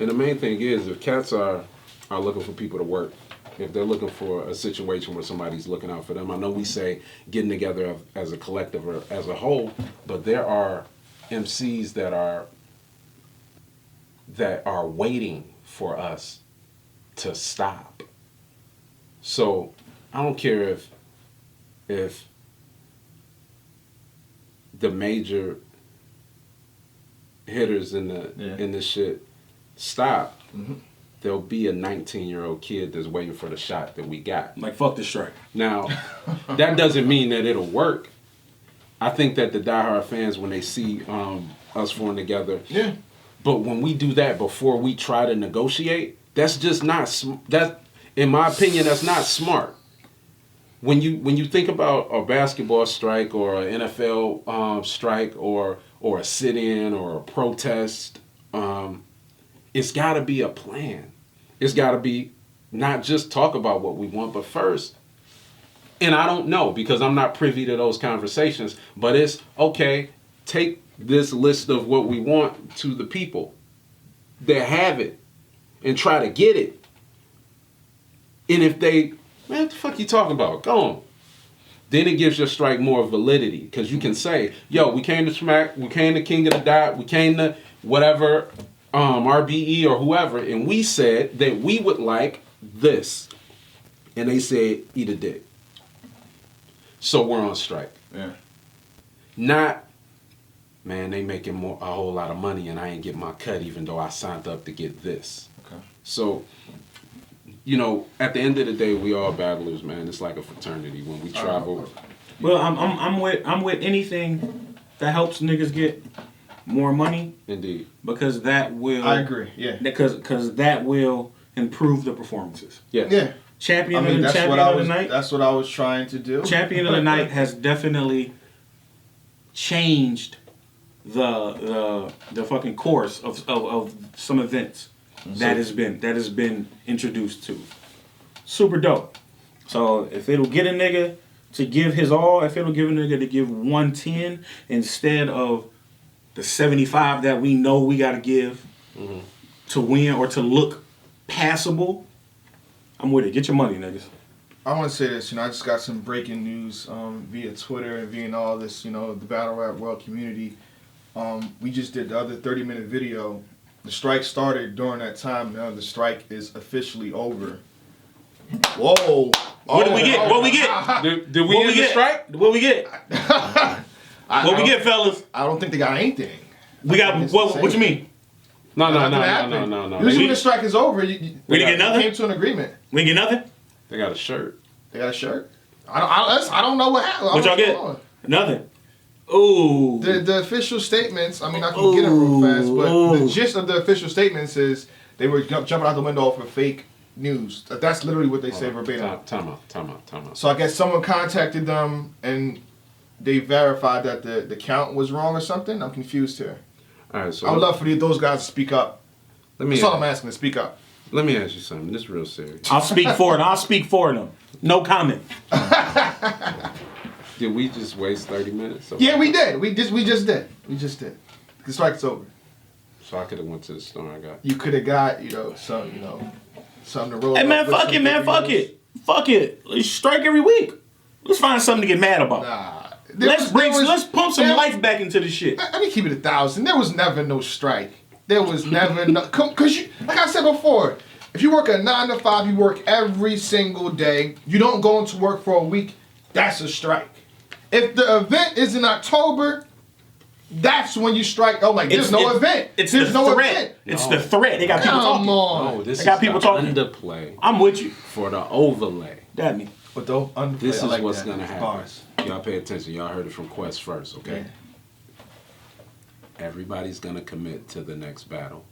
And the main thing is, if cats are looking for people to work, if they're looking for a situation where somebody's looking out for them, I know we say getting together as a collective or as a whole, but there are MCs that are waiting for us to stop. So I don't care if the major hitters in this shit stop. Mm-hmm. There'll be a 19-year-old kid that's waiting for the shot that we got. Like, fuck the strike. Now, that doesn't mean that it'll work. I think that the diehard fans, when they see us forming together, yeah. But when we do that before we try to negotiate, that's just not in my opinion, that's not smart. When you think about a basketball strike or an NFL strike or a sit-in or a protest, it's got to be a plan. It's got to be not just talk about what we want, but first, and I don't know because I'm not privy to those conversations, but it's okay, take this list of what we want to the people that have it and try to get it. And if they, man, what the fuck you talking about? Go on. Then it gives your strike more validity because you can say, yo, we came to smack, we came to King of the Dot, we came to whatever, RBE or whoever, and we said that we would like this. And they said, eat a dick. So we're on strike. Yeah. Not, man, they making a whole lot of money and I ain't get my cut even though I signed up to get this. Okay. So, you know, at the end of the day, we all battlers, man. It's like a fraternity when we travel. Well, I'm with anything that helps niggas get more money. Indeed. Because that will. I agree. Yeah. Because that will improve the performances. Yes. Yeah. Champion of the night. That's what I was trying to do. Champion of the night has definitely changed the fucking course of some events that has been introduced to. Super dope. So if it'll get a nigga to give his all, if it'll give a nigga to give 110 instead of the 75 that we know we gotta give to win or to look passable, I'm with it. Get your money, niggas. I want to say this, I just got some breaking news via Twitter and via all this, the battle rap world community. We just did the other 30-minute video. The strike started during that time. Now the strike is officially over. Whoa! What did we get? What we get? Did we end the strike? What we get? What we get, fellas? I don't think they got anything. We got what you mean? No. Usually when the strike is over, we didn't get nothing. Came to an agreement. We didn't get nothing. They got a shirt. They got a shirt. I don't know what happened. What y'all get? Nothing. Ooh. The official statements. I mean, I can get them real fast, but the gist of the official statements is they were jumping out the window for fake news. That's literally what they say verbatim. Time out. So I guess someone contacted them and they verified that the count was wrong or something. I'm confused here. All right, so I would love for those guys to speak up. That's all I'm asking, to speak up. Let me ask you something. This is real serious. I'll speak for them. No comment. Did we just waste 30 minutes? Yeah, we did. We just did. The strike's over. So I could have went to the store and got. You could have got, something to roll. Hey man, fuck it. Let's strike every week. Let's find something to get mad about. Nah. Let's pump some life back into this shit. Let me keep it 1,000. There was never no strike. There was never no. Because like I said before, if you work a 9 to 5, you work every single day. You don't go into work for a week. That's a strike. If the event is in October, that's when you strike. Oh, there's no event. There's no event. It's the threat. They got people talking. Come on. No, this they got is people the talking. underplay. I'm with you. For the overlay. That me. But the underplay, This is like what's that. going to happen. Bars. Y'all pay attention. Y'all heard it from Quest first, okay? Yeah. Everybody's going to commit to the next battle.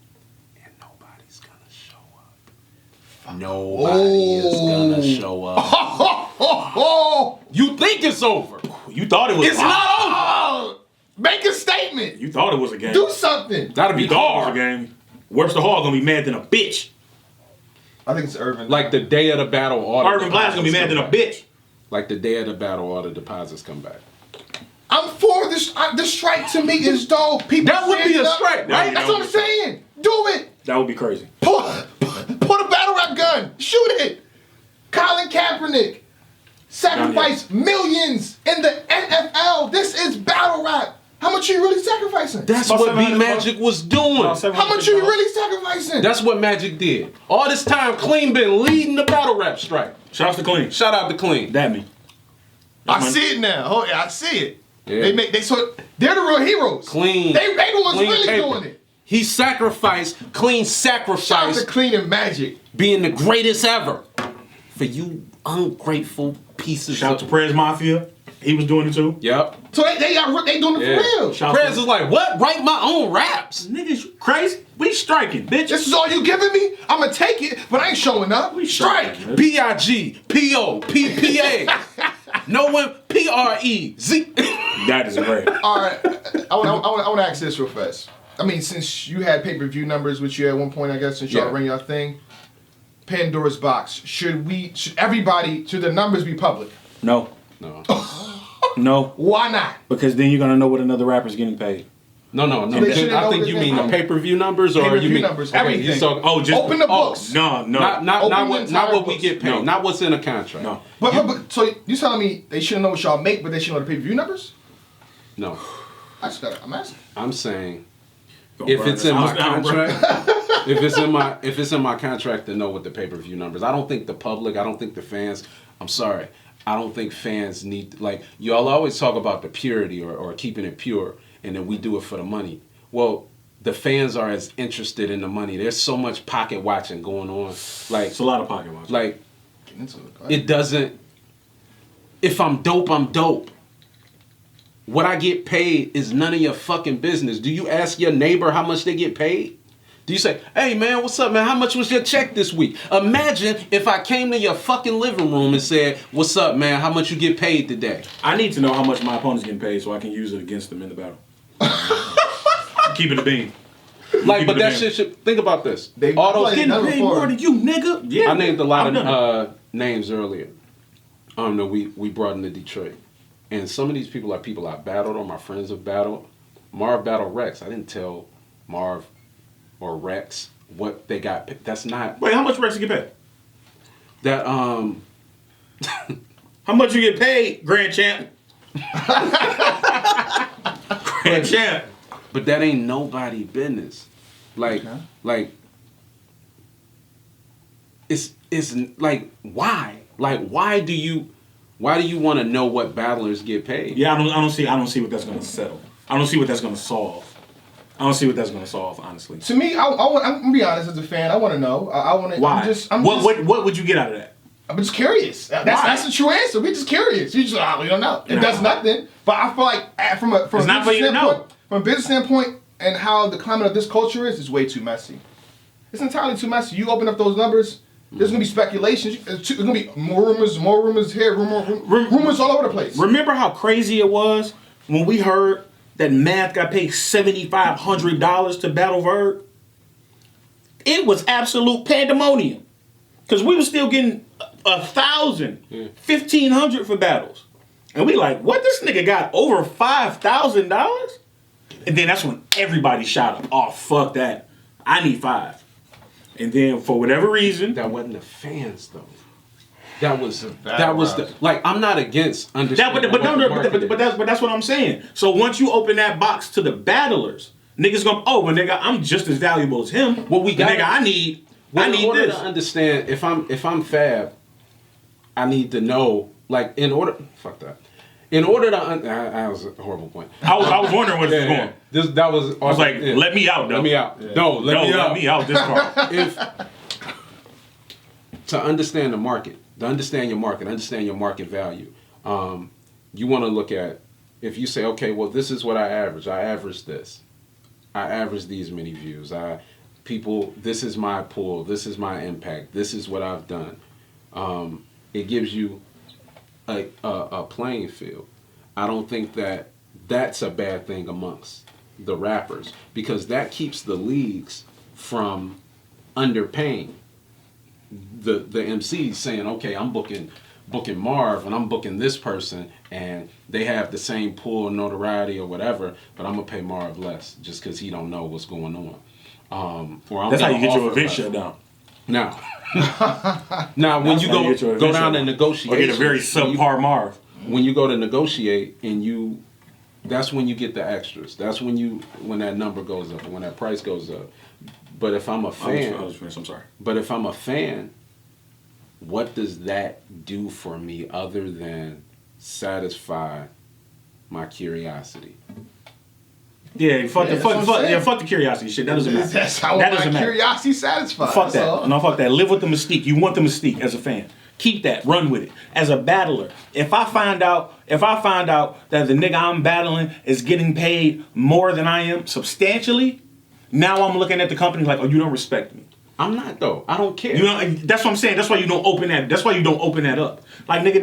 And nobody's going to show up. Nobody is going to show up. You think it's over. You thought it was It's not over. Make a statement. You thought it was a game. Do something. That'd be You thought it was hard. a game. Webster Hall gonna be mad than a bitch. I think it's Irvin. Like the day of the battle, all the Irvin Black's gonna be mad than a bitch. Like the day of the battle, all the deposits come back. I'm for this. The strike to me is dope. People That would be standing a up, strike, right? right? That's what I'm saying. Do it. That would be crazy. Pull a battle rap gun. Shoot it. Colin Kaepernick sacrificed millions in the NFL. This is battle rap. How much are you really sacrificing? That's About what 700 B Magic was doing. How much are you really sacrificing? That's what Magic did. All this time, Clean been leading the battle rap strike. Shout out to Clean. Shout out to Clean. That me. I see it now. Oh yeah, I see it. Yeah. They're the real heroes. Clean. They the ones Clean really paper. doing it. He sacrificed, Clean Shout out to sacrificed Clean and Magic. being the greatest ever. For you ungrateful pieces Shout out to Prez Mafia. He was doing it too. Yep. So they doing it Yeah. for real. Shout out Prez to is like, what? Write my own raps. niggas, you crazy? We striking, bitch. This is all you giving me? I'ma take it, but I ain't showing up. We Strike. striking. P-I-G, P-O, P-P-A. No one, P-R-E-Z. That is great. All right, I want to ask this real fast. I mean, since you had pay-per-view numbers, which you had at one point, I guess, since y'all Yeah. ran your thing, Pandora's box. Should everybody, should the numbers be public? No. No. No. Why not? Because then you're gonna know what another rapper's getting paid. No. They shouldn't I know think that you they- mean the pay-per-view numbers, or Pay-per-view you mean numbers, okay, everything. he's talking- Oh, just Open the books. No. not Open what the not entire what we books. get paid, No. not what's in a contract. No. But so you telling me they shouldn't know what y'all make, but they should know the pay-per-view numbers? No. I'm asking. I'm saying Don't if burn it's this in my house down, bro. contract, if it's in my contract to know what the pay-per-view numbers. I don't think the public, I don't think the fans. I'm sorry. I don't think fans need, like, y'all always talk about the purity or keeping it pure, and then we do it for the money. Well, the fans are as interested in the money. There's so much pocket watching going on. Like, It's a lot of pocket watch. like Get into it. Go ahead. it doesn't. If I'm dope, I'm dope. What I get paid is none of your fucking business. Do you ask your neighbor how much they get paid? Do you say, hey man, what's up, man? How much was your check this week? Imagine if I came to your fucking living room and said, what's up, man? How much you get paid today? I need to know how much my opponent's getting paid so I can use it against them in the battle. Keep it a bean. Like, Keep but it that a shit should, think about this. They All those, play- Getting Never paid before. more than you, nigga. Yeah. I named a lot I'm done. of names earlier. That we brought into Detroit. And some of these people are people I battled or my friends have battled. Marv battled Rex. I didn't tell Marv or Rex what they got. That's not Wait, how much Rex you get paid? that. How much you get paid, Grand Champ? Grand Champ. But that ain't nobody business. Like, Okay. like. It's like why? Like why do you want to know what battlers get paid? Yeah, I don't see what that's gonna settle. I don't see what that's gonna solve. I don't see what that's gonna solve, honestly. To me, I'm gonna be honest as a fan. I want to know. I want to. Why? What would you get out of that? I'm just curious. That's the true answer. We're just curious. You just we don't know. It No. does nothing. But I feel like from a It's not for you to know. From a business standpoint and how the climate of this culture is way too messy. It's entirely too messy. You open up those numbers, there's gonna be speculations. There's gonna be more rumors here, rumors all over the place. Remember how crazy it was when we heard that Math got paid $7,500 to battle Verg? It was absolute pandemonium. Because we were still getting 1,000, 1,500 for battles. And we like, what? This nigga got over $5,000? And then that's when everybody shot up. Oh, fuck that. I need 5. And then for whatever reason, That wasn't the fans though. That was battle the raps. like. I'm not against understanding. but that's what I'm saying. So once you open that box to the battlers, niggas go, oh, but nigga, I'm just as valuable as him. Well, we got- nigga, I need in order this. to understand, if I'm Fab, I need to know. Like in order, fuck that. In order to, that was a horrible point. I was wondering where this was going. That was. I was like, let me out, though. Let me out. No, let me out. This car. If to understand the market, to understand your market, understand your market value, you want to look at, if you say, okay, well, this is what I average. I average this. I average these many views. This is my pull. This is my impact. This is what I've done. It gives you a playing field. I don't think that that's a bad thing amongst the rappers, because that keeps the leagues from underpaying the MCs, saying, okay, I'm booking Marv and I'm booking this person and they have the same pull, notoriety or whatever, but I'm gonna pay Marv less just because he don't know what's going Or I'm That's how gonna you get your offer event less. shut down. Now, now when That's you how you get your go event down shut to down. negotiate, Or get a very subpar Marv. when you go to negotiate and that's when you get the extras. That's when that number goes up, when that price goes up. But if I'm a fan, I'm sorry. but if I'm a fan, what does that do for me other than satisfy my curiosity? Yeah, fuck Yeah, that's what I'm saying. the curiosity shit. That doesn't matter. That's how that my doesn't matter. curiosity satisfied. Fuck That's that. all. No, fuck that. Live with the mystique. You want the mystique as a fan. Keep that. Run with it. As a battler, if I find out that the nigga I'm battling is getting paid more than I am substantially, now I'm looking at the company like, oh, you don't respect me. I'm not though. I don't care. You know, that's what I'm saying. That's why you don't open that. That's why you don't open that up. Like, nigga,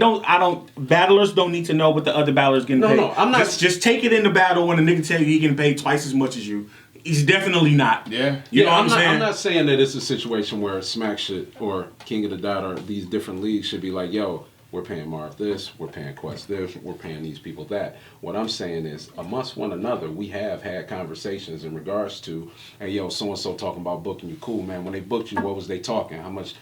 battlers don't need to know what the other battlers getting paid. No, I'm not. Just take it in the battle when a nigga tell you he getting paid twice as much as you. He's definitely not. Yeah. You know what I'm saying? I'm not saying that it's a situation where Smack should or King of the Dot or these different leagues should be like, yo, we're paying Marv this, we're paying Quest this, we're paying these people that. What I'm saying is, amongst one another, we have had conversations in regards to, hey, yo, so and so talking about booking you. Cool, man. When they booked you, what was they talking? How much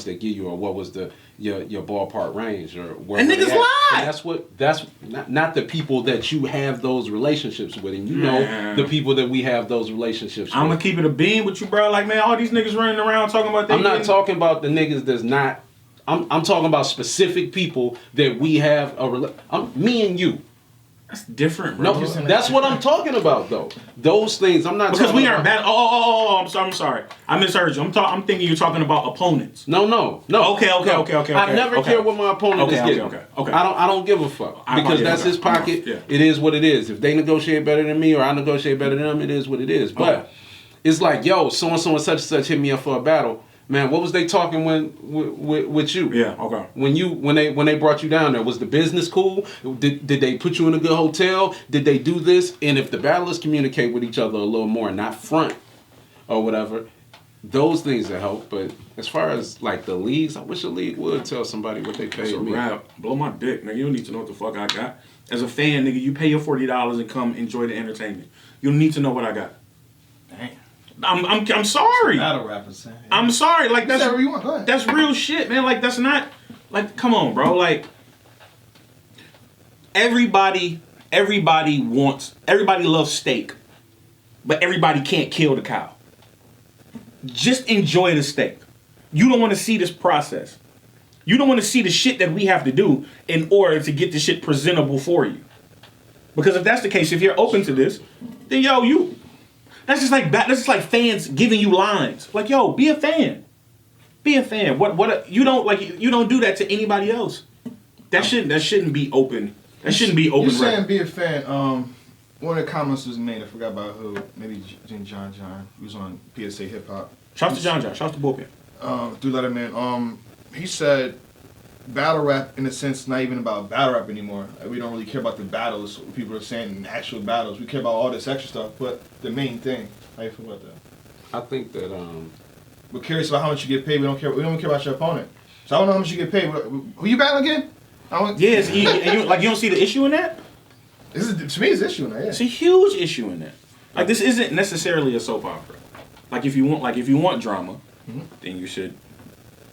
they give you, or what was your ballpark range, or where And were they niggas at? lie. And that's not the people that you have those relationships with, and you know Man. the people that we have those relationships I'm with. gonna keep it a beam with you, bro. Like, man, all these niggas running around talking about that. I'm not talking about the niggas that's not. I'm talking about specific people that we have me and you. That's different, bro. No, that's what I'm talking about though. Those things I'm not Because talking we aren't about. bad. Oh, I'm sorry. I misheard you. I'm thinking you're talking about opponents. No. Okay. I never care what my opponent is getting. Okay. I don't give a fuck because that's his pocket. Yeah. It is what it is. If they negotiate better than me or I negotiate better than them, it is what it is. But it's like, yo, so and such hit me up for a battle. Man, what was they talking with you? Yeah, okay. When they brought you down there, was the business cool? Did they put you in a good hotel? Did they do this? And if the battlers communicate with each other a little more, not front or whatever, those things that help. But as far as like the leagues, I wish a league would tell somebody what they It's paid a me. wrap. Blow my dick, nigga. You don't need to know what the fuck I got. As a fan, nigga, you pay your $40 and come enjoy the entertainment. You don't need to know what I got. Damn. I'm sorry. Battle rappers. Saying. I'm sorry. Like, Say whatever you want. Go ahead. that's real shit, man. Like, that's not, like, come on, bro. Like, everybody loves steak, but everybody can't kill the cow. Just enjoy the steak. You don't want to see this process. You don't want to see the shit that we have to do in order to get the shit presentable for you. Because if that's the case, if you're open to this, then that's just like fans giving you lines. Like, yo, be a fan. Be a fan. What you don't do that to anybody else. That shouldn't be open. That shouldn't be open. You saying Right. be a fan? One of the comments was made. I forgot about who. Maybe John. He was on PSA Hip Hop. Shouts to John. Shouts to Bullpen. Through Letterman. He said, battle rap in a sense not even about battle rap anymore. Like, we don't really care about the battles. What people are saying in actual battles. We care about all this extra stuff, but the main thing. How you feel about that? I think that We're curious about how much you get paid. We don't care about your opponent. So I don't know how much you get paid. Who you battling again? Yes, and you don't see the issue in that? This is, to me, it's an issue now. Yeah. It's a huge issue in that. Like, this isn't necessarily a soap opera. Like, if you want drama, then you should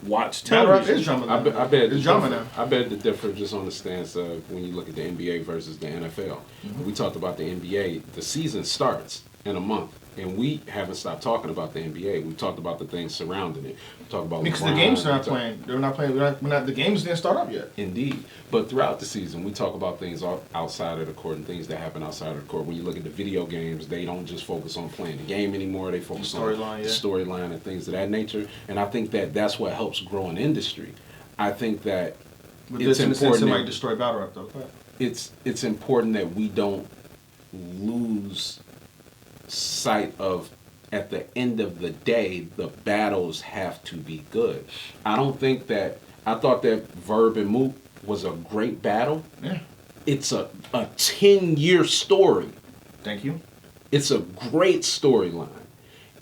watch Battle rap television. is drama now. I bet it's drama now. I bet the difference just on the stance of when you look at the NBA versus the NFL. We talked about the NBA. The season starts in a month, and we haven't stopped talking about the NBA. We talked about the things surrounding it. We talked about Because LeBron, the games are not we talk- playing. They're not playing. The games didn't start up yet. Indeed. But throughout the season, we talk about things outside of the court and things that happen outside of the court. When you look at the video games, they don't just focus on playing the game anymore. They focus on storyline, the storyline and things of that nature. And I think that that's what helps grow an industry. I think that But it's this, in a sense, it important. might destroy battle rap, though. Go ahead. It's important that we don't lose sight of, at the end of the day, the battles have to be good. I thought that Verb and Mook was a great battle. Yeah. It's a 10-year story. Thank you. It's a great storyline.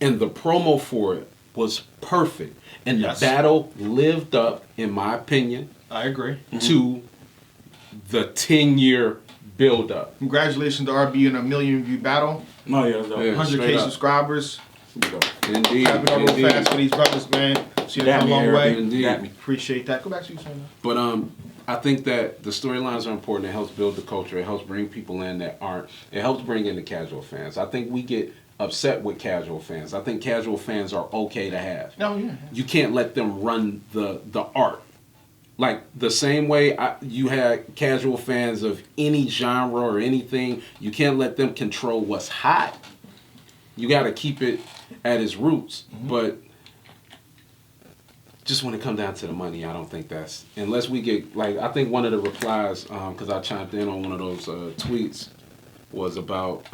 And the promo for it was perfect. And Yes. the battle lived up, in my opinion, I agree. to the 10-year build-up. Congratulations to RB in a 1 million view battle. No, yeah, no. Yeah. 100K straight up. subscribers. Indeed. Clap it up real Indeed. fast for these brothers, man. See them Got come a me, long Eric. way. Indeed. Got me. Appreciate that. Go back to you, son. But I think that the storylines are important. It helps build the culture. It helps bring people in that aren't. It helps bring in the casual fans. I think we get upset with casual fans. I think casual fans are okay to have. No, yeah. You can't let them run the art. Like the same way you had casual fans of any genre or anything, you can't let them control what's hot. You got to keep it at its roots. But just when it comes down to the money, I don't think that's, unless we get, like, I think one of the replies, because I chimed in on one of those tweets, was about,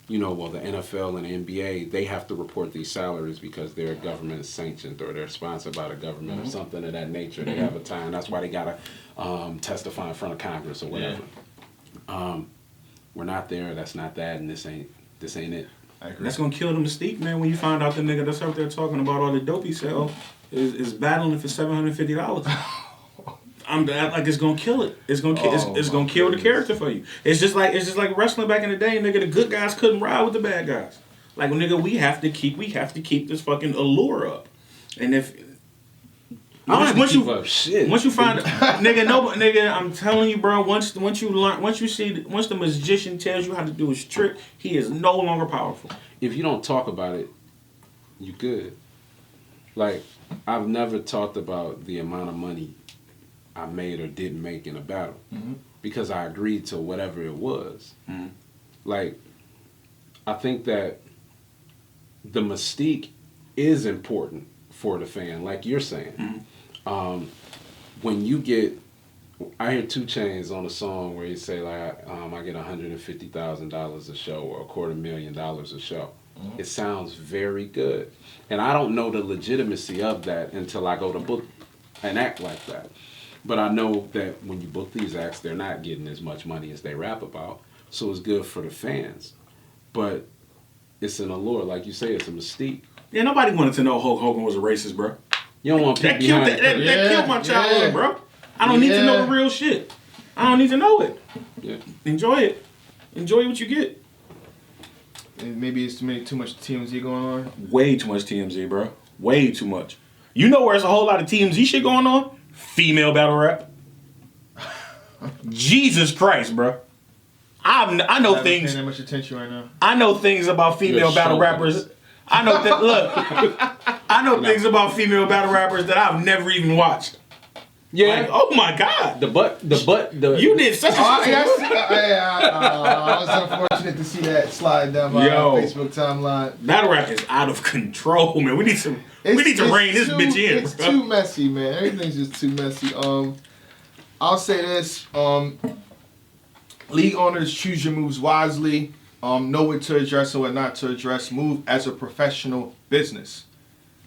the NFL and the NBA, they have to report these salaries because they're government sanctioned or they're sponsored by the government or something of that nature. They have a time. That's why they got to testify in front of Congress or whatever. We're not there. That's not that. And this ain't it. I agree. That's gonna kill the mystique, man. When you find out the nigga that's out there talking about all the dope he sell is battling for $750. I'm like, it's gonna kill it. It's gonna it's gonna kill the character for you. It's just like wrestling back in the day, nigga. The good guys couldn't ride with the bad guys. Like, nigga, we have to keep this fucking allure up. And if once you find nigga, I'm telling you, bro. Once the magician tells you how to do his trick, he is no longer powerful. If you don't talk about it, you good. Like, I've never talked about the amount of money I made or didn't make in a battle because I agreed to whatever it was. Like, I think that the mystique is important for the fan, like you're saying. When you get, I hear 2 Chainz on a song where he say like, I get $150,000 a show or $250,000 a show. It sounds very good, and I don't know the legitimacy of that until I go to book an act like that. But I know that when you book these acts, they're not getting as much money as they rap about, so it's good for the fans. But it's an allure, like you say, it's a mystique. Yeah, nobody wanted to know Hulk Hogan was a racist, bro. You don't want people That killed my childhood, bro. I don't need to know the real shit. I don't need to know it. Yeah. Enjoy it. Enjoy what you get. And maybe it's too much TMZ going on. Way too much TMZ, bro. Way too much. You know where there's a whole lot of TMZ shit going on? Female battle rap. Jesus Christ, bro. I know I'm things. paying that much attention right now. I know things about female battle rappers. I know that. Look, I know things about female battle rappers that I've never even watched. Yeah. Like, oh my God. The You did such a I was unfortunate to see that slide down my Facebook timeline. Battle rap is out of control, man. We need to rein this bitch in. It's bro. too messy, man. Everything's just too messy. I'll say this. League owners, choose your moves wisely. Know what to address and what not to address. Move as a professional business.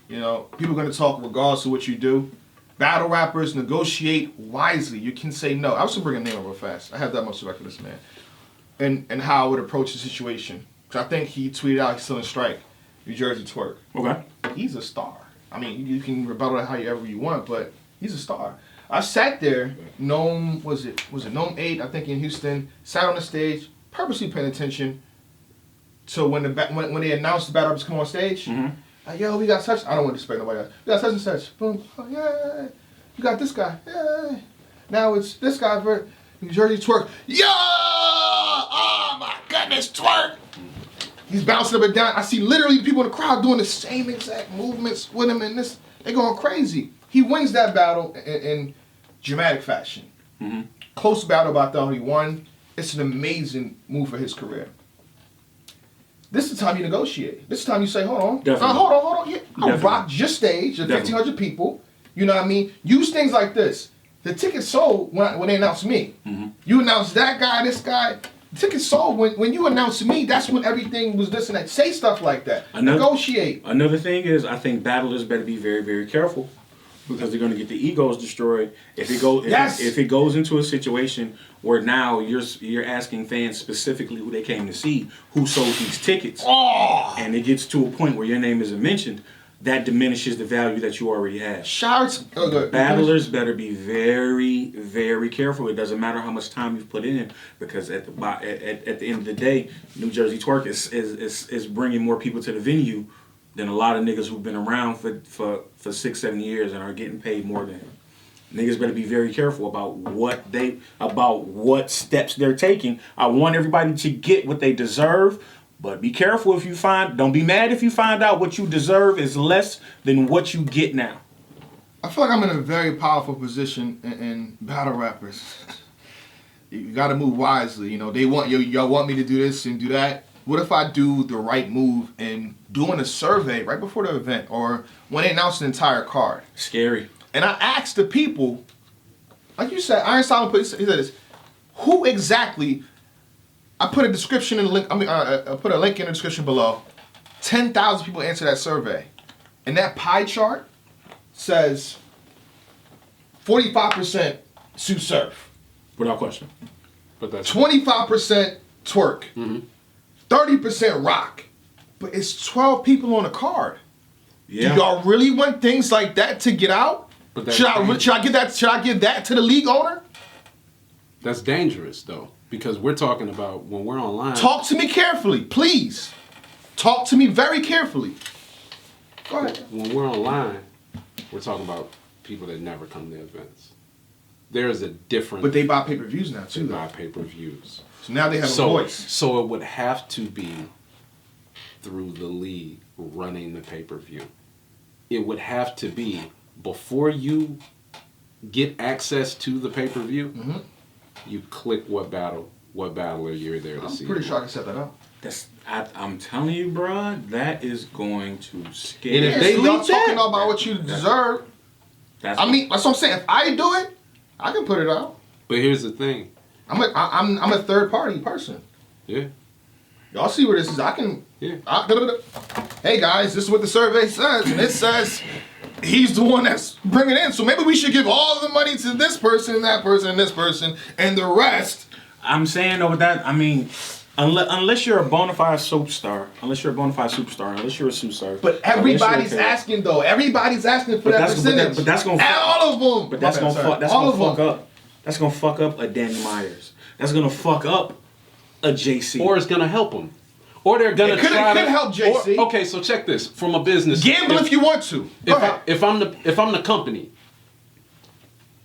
You know, people are going to talk regardless of what you do. Battle rappers, negotiate wisely. You can say no. I was going to bring a name up real fast. I have that much respect for this man. And how I would approach the situation. Because I think he tweeted out he's still in strike. New Jersey Twerk. Okay. He's a star. I mean, you can rebuttal it however you want, but he's a star. I sat there, Gnome, was it Gnome 8, I think in Houston, sat on the stage, purposely paying attention to when they announced the battle rappers come on stage. Like, yo, we got such, I don't want to disrespect nobody else. We got such and such. Boom. Oh, yeah. You got this guy. Yeah. Now it's this guy for New Jersey Twerk. Yo! Oh, my goodness, Twerk! He's bouncing up and down. I see literally people in the crowd doing the same exact movements with him in this. They're going crazy. He wins that battle in dramatic fashion. Close battle, but I thought he won. It's an amazing move for his career. This is the time you negotiate. This is the time you say, hold on. Definitely. Hold on. Yeah, I'll rock your stage of 1,500 people. You know what I mean? Use things like this. The ticket sold when they announced me. You announced that guy, this guy. The ticket sold when you announced me. That's when everything was this and that. Say stuff like that. Negotiate. Another thing is, I think battlers better be very, very careful. Because they're going to get the egos destroyed if it goes into a situation where now you're asking fans specifically who they came to see, who sold these tickets, and it gets to a point where your name isn't mentioned. that diminishes the value that you already have. Shouts. Battlers better be very, very careful. It doesn't matter how much time you've put in, because at the end of the day, New Jersey Twerk is bringing more people to the venue than a lot of niggas who've been around for 6-7 years and are getting paid more than him. Niggas better be very careful about what steps they're taking. I want everybody to get what they deserve. But be careful don't be mad if you find out what you deserve is less than what you get now. I feel like I'm in a very powerful position in battle rappers. You got to move wisely. You know, y'all want me to do this and do that. What if I do the right move and doing a survey right before the event or when they announce the entire card? Scary. And I asked the people, like you said, Iron Solomon he said this, who exactly. I put a description in the link. I put a link in the description below. 10,000 people answered that survey, and that pie chart says 45% Sue Surf, Without question. But that's 25% twerk, Mm-hmm. 30% rock. But it's 12 people on the card. Yeah. Do y'all really want things like that to get out? But that's Should I give that to the league owner? That's dangerous though, because we're talking about when we're online. Talk to me carefully, please. Talk to me very carefully. Go ahead. When we're online, we're talking about people that never come to events. There is a different. But they buy pay-per-views now they too. buy pay-per-views. So now they have a voice. So it would have to be through the league running the pay-per-view. It would have to be before you get access to the pay-per-view. Mm-hmm. You click what battler you're there to see. I'm pretty sure I can set that up. I'm telling you, bro, that is going to scare. And if Yeah, they so y'all leak talking that, about what you deserve. That's That's what I'm saying. If I do it, I can put it out. But here's the thing. I'm a third party person. Yeah. Y'all see where this is? I can. Yeah. Hey guys, this is what the survey says, and it says he's the one that's bringing it in. So maybe we should give all the money to this person, that person, and this person, and the rest. I'm saying though with that, I mean, unless you're a bona fide superstar, unless you're a superstar. But everybody's asking though. Everybody's asking for that percentage. But that's gonna and all of them. But that's gonna fuck up. That's gonna fuck up a Danny Myers. That's gonna fuck up a JC. Or it's gonna help them. Or they're gonna try to help JC. Okay, so check this from a business. Gamble if you want to. If I'm the company.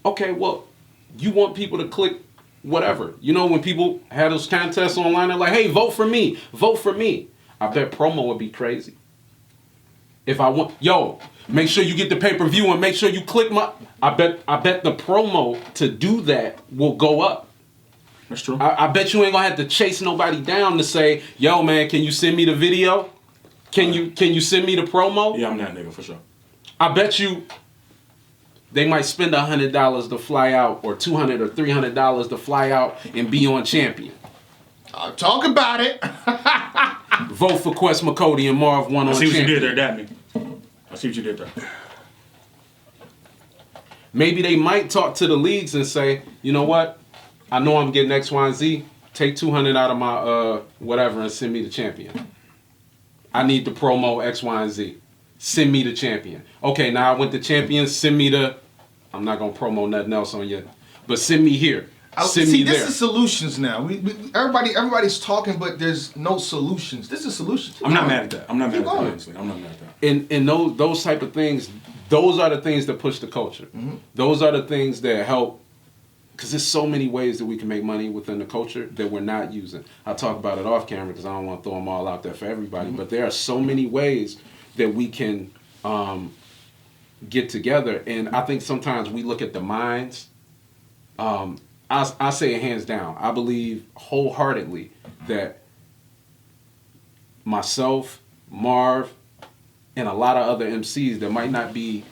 Okay, well, you want people to click whatever. You know when people had those contests online, they're like, "Hey, vote for me, vote for me." I bet promo would be crazy. If I want, make sure you get the pay-per-view and make sure you click my. I bet the promo to do that will go up. That's true. I bet you ain't gonna have to chase nobody down to say, "Yo, man, can you send me the video? Can you send me the promo?" Yeah, I'm that nigga for sure. I bet you they might spend $100 to fly out, or $200 or $300 to fly out and be on Champion. I'll talk about it. Vote for Quest McCody and Marv one I on see what Champion. you did there, Dabney. I see what you did there. Maybe they might talk to the leagues and say, "You know what? I know I'm getting X, Y, and Z. Take $200 out of my whatever and send me the Champion. I need the promo X, Y, and Z. Send me the Champion. Okay, now I went to Champion. Send me the. I'm not gonna promo nothing else on you, but send me here. Send me there." This is solutions now. Everybody's talking, but there's no solutions. This is solutions. I'm not mad at that. I'm not mad Keep at that, going. honestly. I'm not mad at that. And those type of things, those are the things that push the culture. Mm-hmm. Those are the things that help, because there's so many ways that we can make money within the culture that we're not using. I'll talk about it off camera because I don't want to throw them all out there for everybody, Mm-hmm. but there are so many ways that we can get together. And I think sometimes we look at the minds. I say it hands down. I believe wholeheartedly that myself, Marv, and a lot of other MCs that might not be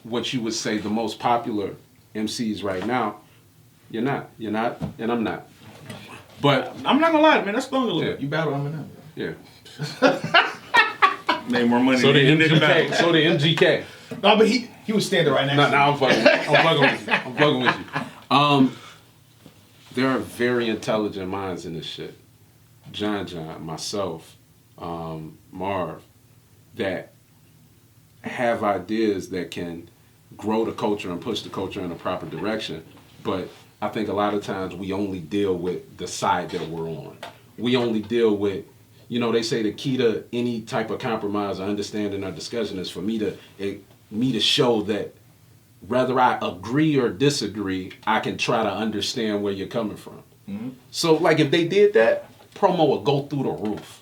what you would say the most popular MCs right now. You're not, and I'm not. But I'm not gonna lie, man. That's long a little Yeah. bit. You battle Eminem. yeah. Made more money So the than nigga MGK. battle. So the MGK. No, but he was standing right next to No, me. I'm fucking with you. I'm fucking with you. There are very intelligent minds in this shit. John, myself, Marv, that have ideas that can grow the culture and push the culture in a proper direction. But I think a lot of times we only deal with the side that we're on. We only deal with, they say the key to any type of compromise or understanding or discussion is for me to show that whether I agree or disagree, I can try to understand where you're coming from. Mm-hmm. So like if they did that, promo would go through the roof.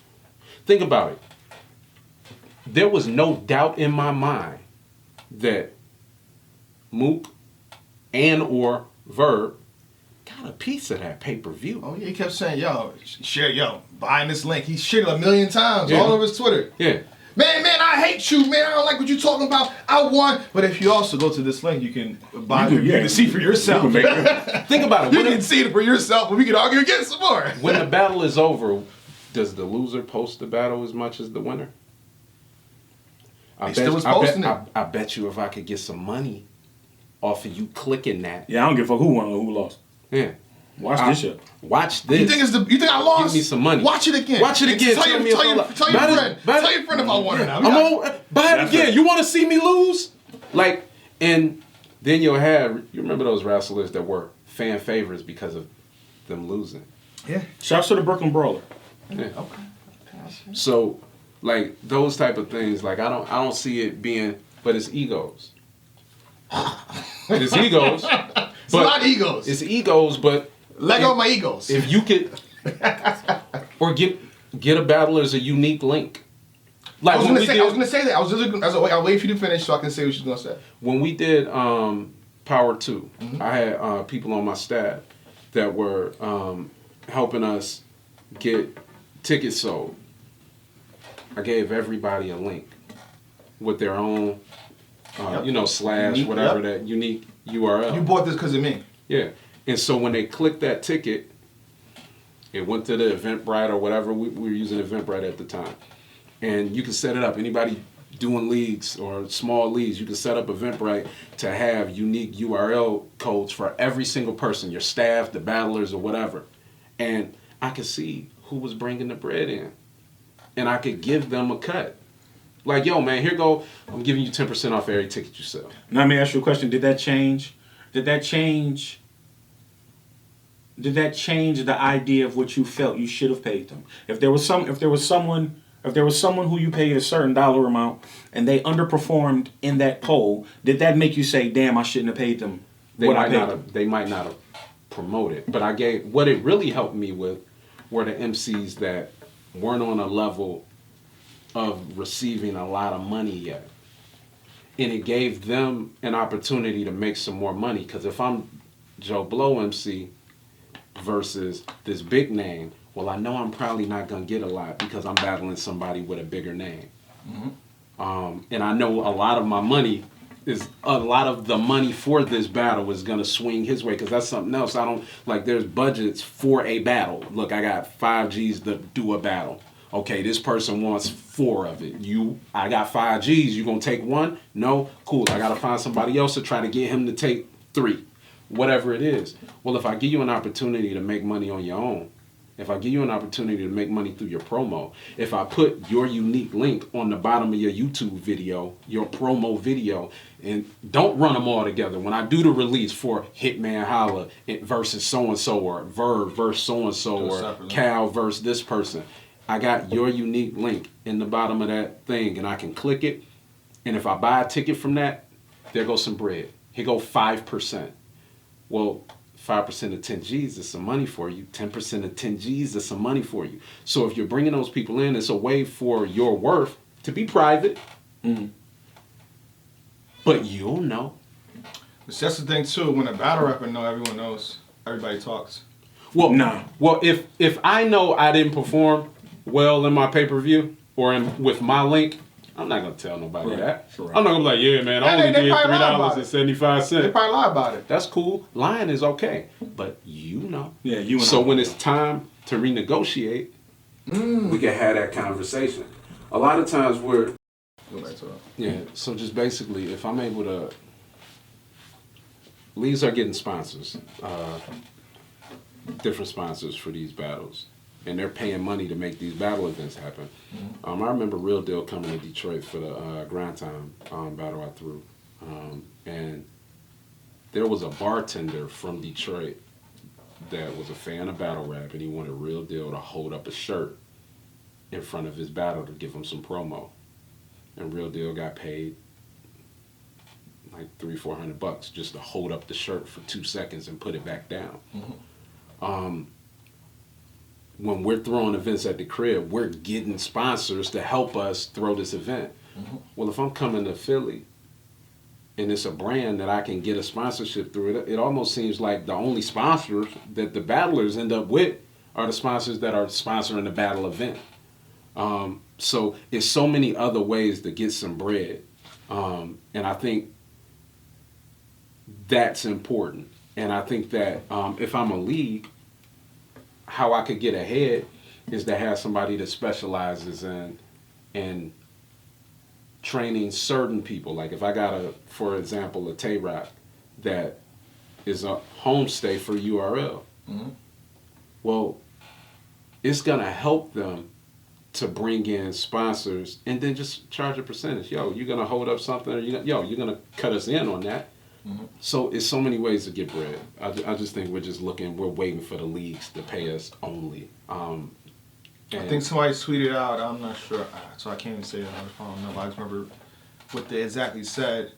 Think about it. There was no doubt in my mind that Mook and or Verb got a piece of that pay-per-view. Oh yeah, he kept saying, buying this link. He shared it 1 million times all over his Twitter. Yeah. Man, I hate you, man. I don't like what you're talking about. I won. But if you also go to this link, you can buy it. You can see for yourself. Think about it. You can see it for yourself, but we can argue against some more. When the battle is over, does the loser post the battle as much as the winner? I bet you if I could get some money off of you clicking that. Yeah, I don't give a fuck who won or who lost. Yeah. Watch this shit. Watch this. You think I lost? Give me some money. Watch it again. Tell your friend if I won or not. Buy it again. You want to see me lose? Like, and then you'll have, you remember those wrestlers that were fan favorites because of them losing. Yeah. Shouts to the Brooklyn Brawler. Yeah. Okay. So, like those type of things, like I don't see it being, but it's egos. It's egos. It's a lot of egos. It's egos, but let go of my egos. If you could, or get a battler's a unique link. Like I was gonna say that. I'll wait for you to finish so I can say what you're gonna say. When we did Power 2, I had people on my staff that were helping us get tickets sold. I gave everybody a link with their own, slash unique, whatever that unique URL. You bought this because of me. Yeah. And so when they clicked that ticket, it went to the Eventbrite or whatever. We were using Eventbrite at the time. And you can set it up. Anybody doing leagues or small leagues, you can set up Eventbrite to have unique URL codes for every single person, your staff, the battlers, or whatever. And I could see who was bringing the bread in. And I could give them a cut. Like, yo, man, here go. I'm giving you 10% off every ticket you sell. Now, let me ask you a question. Did that change the idea of what you felt you should have paid them? If there was someone who you paid a certain dollar amount and they underperformed in that poll, did that make you say, "Damn, I shouldn't have paid them"? They might not have promoted, but what it really helped me with were the MCs that weren't on a level of receiving a lot of money yet. And it gave them an opportunity to make some more money. Because if I'm Joe Blow MC versus this big name, well, I know I'm probably not going to get a lot because I'm battling somebody with a bigger name. Mm-hmm. And I know a lot of the money for this battle is going to swing his way because that's something else. There's budgets for a battle. Look, I got 5 G's to do a battle. Okay, this person wants 4 of it. I got 5 G's. You gonna take 1? No? Cool. I gotta find somebody else to try to get him to take 3. Whatever it is. Well, if I give you an opportunity to make money on your own, if I give you an opportunity to make money through your promo, if I put your unique link on the bottom of your YouTube video, your promo video, and don't run them all together. When I do the release for Hitman Holla versus so-and-so, or Verb versus so-and-so, or Cal versus this person, I got your unique link in the bottom of that thing, and I can click it. And if I buy a ticket from that, there goes some bread. Here go 5%. Well, 5% of 10 G's is some money for you. 10% of 10 G's is some money for you. So if you're bringing those people in, it's a way for your worth to be private. Mm-hmm. But you'll know. But that's the thing too. When a battle rapper know, everyone knows. Everybody talks. Well, nah. Well, if I know I didn't perform well in my pay-per-view or with my link, I'm not gonna tell nobody that. Sure. I'm not gonna be like, yeah, man, I only did $3.75. They probably lie about it. That's cool. Lying is okay, but you know. Yeah, you. So when it's time to renegotiate, we can have that conversation. A lot of times we're. Go back to it. Yeah. So just basically, if I'm able to, leagues are getting sponsors, different sponsors for these battles. and they're paying money to make these battle events happen. I remember Real Deal coming to Detroit for the Grind Time battle I threw, and there was a bartender from Detroit that was a fan of battle rap, and he wanted Real Deal to hold up a shirt in front of his battle to give him some promo. And Real Deal got paid like $300-400 just to hold up the shirt for 2 seconds and put it back down. When we're throwing events at the crib, we're getting sponsors to help us throw this event. Well, if I'm coming to Philly and it's a brand that I can get a sponsorship through, it almost seems like the only sponsors that the battlers end up with are the sponsors that are sponsoring the battle event. So it's so many other ways to get some bread. And I think that's important. And I think that if I'm a league, how I could get ahead is to have somebody that specializes in training certain people. Like if I got for example, a Tay-Rock that is a homestay for URL. Well, it's gonna help them to bring in sponsors and then just charge a percentage. Yo, you're gonna hold up something, or you're gonna cut us in on that. So it's so many ways to get bread. I just think we're waiting for the leagues to pay us only. I think somebody tweeted out, I'm not sure, so I can't even say it, I don't know, but I just remember what they exactly said.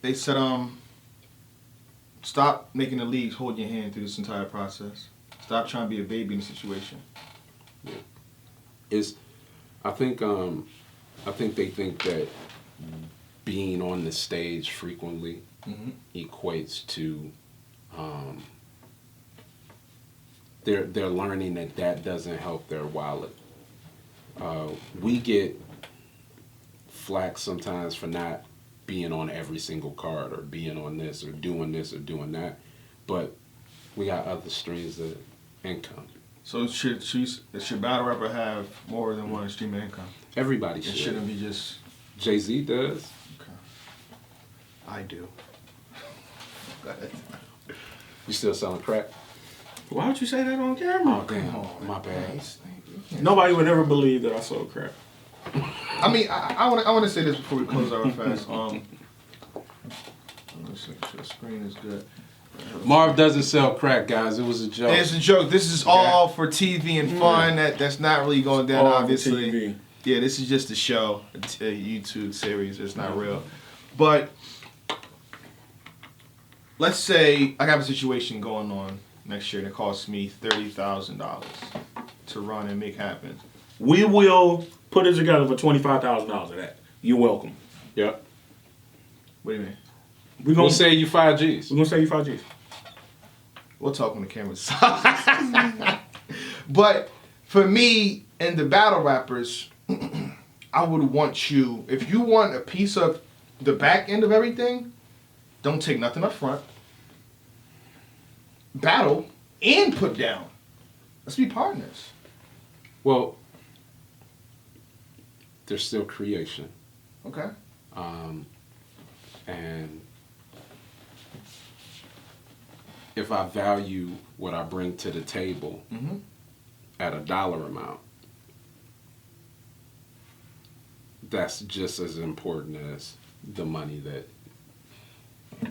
They said, stop making the leagues hold your hand through this entire process. Stop trying to be a baby in the situation. Yeah. I think they think that being on the stage frequently equates to they're learning that doesn't help their wallet. We get flack sometimes for not being on every single card or being on this or doing that, but we got other streams of income. So should battle rapper have more than one stream of income? Everybody It should. shouldn't be just... Jay-Z does. Okay. I do. Go ahead. You still selling crack? Why would you say that on camera? Oh, damn. My bad. Nobody would ever believe that I sold crap. I mean, I want to say this before we close out fast. Let me make sure the screen is good. Marv doesn't sell crack, guys. It was a joke. It's a joke. This is all for TV and fun. That's not really going down, All for obviously. TV. Yeah, this is just a show, a YouTube series. It's not real. But let's say I have a situation going on next year and it costs me $30,000 to run and make happen. We will put it together for $25,000 of that. You're welcome. Yep. What do you mean? We're We'll gonna say you 5 Gs. We're gonna say you 5 Gs. We'll talk when the camera's But for me and the battle rappers, I would want you, if you want a piece of the back end of everything, don't take nothing up front. Battle and put down. Let's be partners. Well, there's still creation. Okay. And if I value what I bring to the table at a dollar amount, that's just as important as the money that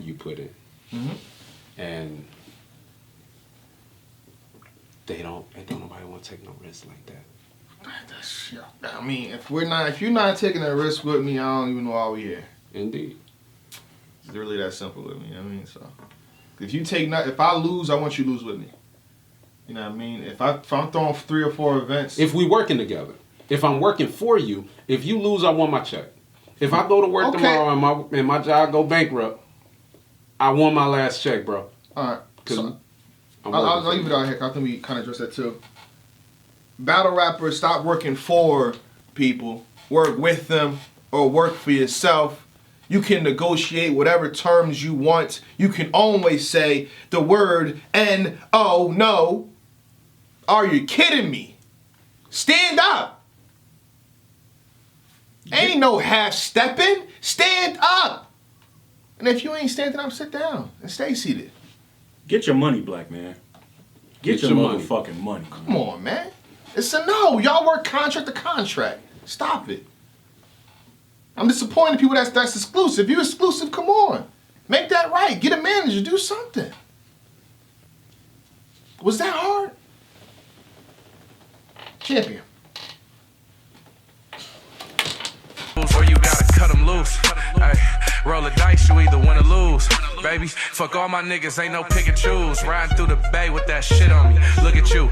you put in. And don't nobody want to take no risk like that. I mean, if you're not taking a risk with me, I don't even know why we're here. Indeed. It's really that simple with me. You know what I mean, so if I lose, I want you to lose with me. You know what I mean? If I'm throwing 3 or 4 events, If we working together, if I'm working for you, if you lose, I want my check. If I go to work tomorrow and my job go bankrupt, I want my last check, bro. all right. So, I'm I'll working leave for it out here. 'Cause I think we kind of addressed that too. Battle rappers, stop working for people. Work with them or work for yourself. You can negotiate whatever terms you want. You can always say the word N-O, no. Are you kidding me? Stand up. Ain't no half stepping. Stand up. And if you ain't standing up, sit down and stay seated. Get your money, black man. Get your money. motherfucking money. Come on, man. It's a no. Y'all work contract to contract. Stop it. I'm disappointed in people that's exclusive. You exclusive, come on. Make that right. Get a manager. Do something. Was that hard? Champion. Or you gotta cut them loose. Ay, roll the dice, you either win or lose. Baby, fuck all my niggas, ain't no pick and choose. Riding through the bay with that shit on me. Look at you.